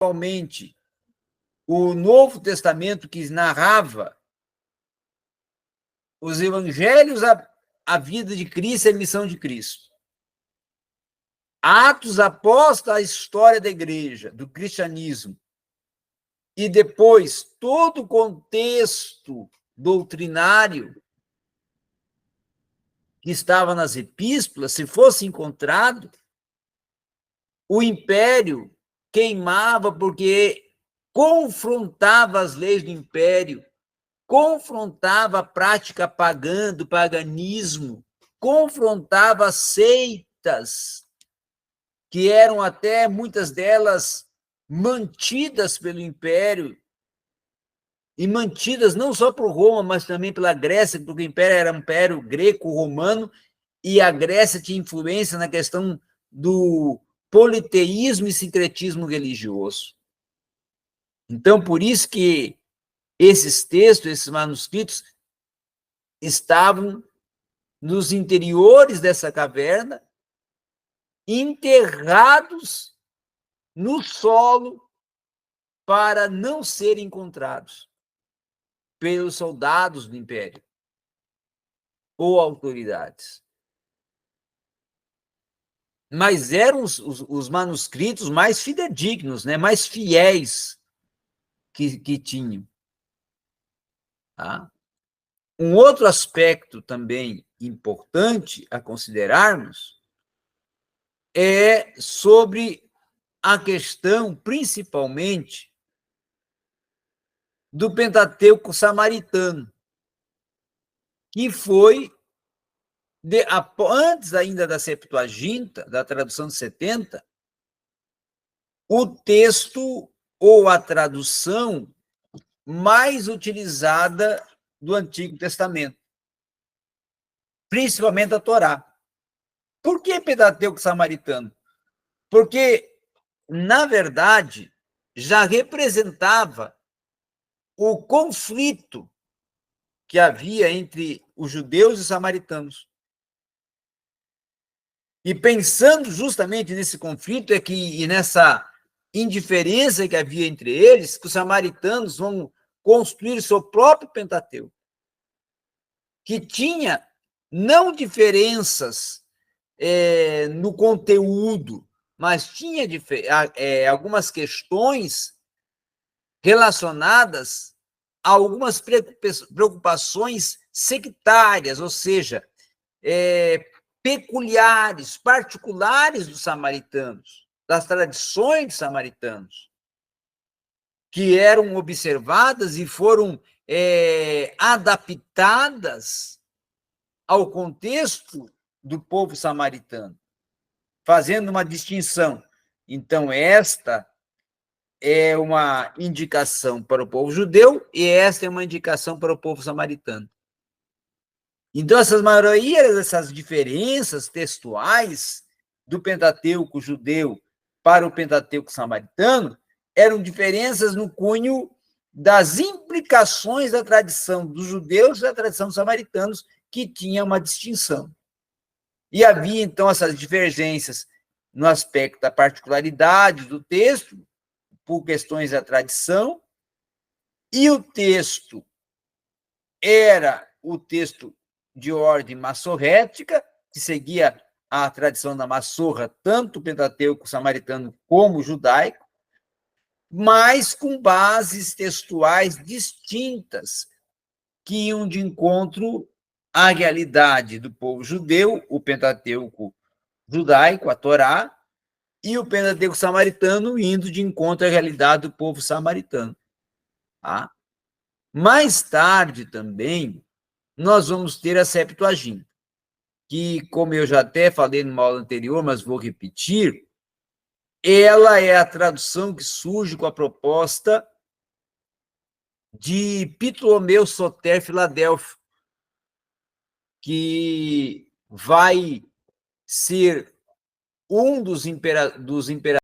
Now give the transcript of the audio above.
principalmente o Novo Testamento, que narrava os evangelhos, a vida de Cristo e a missão de Cristo. Atos após a história da igreja, do cristianismo. E depois, todo o contexto doutrinário que estava nas epístolas, se fosse encontrado, o império queimava porque confrontava as leis do império, confrontava a prática pagã, do paganismo, confrontava seitas, que eram até, muitas delas, mantidas pelo império, e mantidas não só por Roma, mas também pela Grécia, porque o império era um império greco-romano, e a Grécia tinha influência na questão do politeísmo e sincretismo religioso. Então, por isso que esses textos, esses manuscritos, estavam nos interiores dessa caverna, enterrados no solo para não serem encontrados pelos soldados do império ou autoridades. Mas eram os manuscritos mais fidedignos, né? Mais fiéis que tinham. Tá? Um outro aspecto também importante a considerarmos é sobre a questão, principalmente, do Pentateuco samaritano, que foi, antes ainda da Septuaginta, da tradução de 70, o texto ou a tradução mais utilizada do Antigo Testamento, principalmente a Torá. Por que Pentateuco samaritano? Porque, na verdade, já representava o conflito que havia entre os judeus e os samaritanos. E pensando justamente nesse conflito e nessa indiferença que havia entre eles, que os samaritanos vão construir seu próprio Pentateuco, que tinha não diferenças no conteúdo, mas tinha algumas questões relacionadas a algumas preocupações sectárias, ou seja, peculiares, particulares dos samaritanos, das tradições dos samaritanos, que eram observadas e foram adaptadas ao contexto do povo samaritano, fazendo uma distinção. Então, esta é uma indicação para o povo judeu e esta é uma indicação para o povo samaritano. Então, essas maioria dessas diferenças textuais do Pentateuco judeu para o Pentateuco samaritano eram diferenças no cunho das implicações da tradição dos judeus e da tradição dos samaritanos, que tinha uma distinção. E havia, então, essas divergências no aspecto da particularidade do texto, por questões da tradição, e o texto era o texto de ordem massorrética, que seguia a tradição da Massorra, tanto o Pentateuco samaritano como o judaico, mas com bases textuais distintas, que iam de encontro à realidade do povo judeu, o Pentateuco judaico, a Torá, e o Pentateuco samaritano indo de encontro à realidade do povo samaritano. Tá? Mais tarde também, nós vamos ter a Septuaginta, que, como eu já até falei numa aula anterior, mas vou repetir, ela é a tradução que surge com a proposta de Ptolomeu Soter Filadélfio, que vai ser um dos imperadores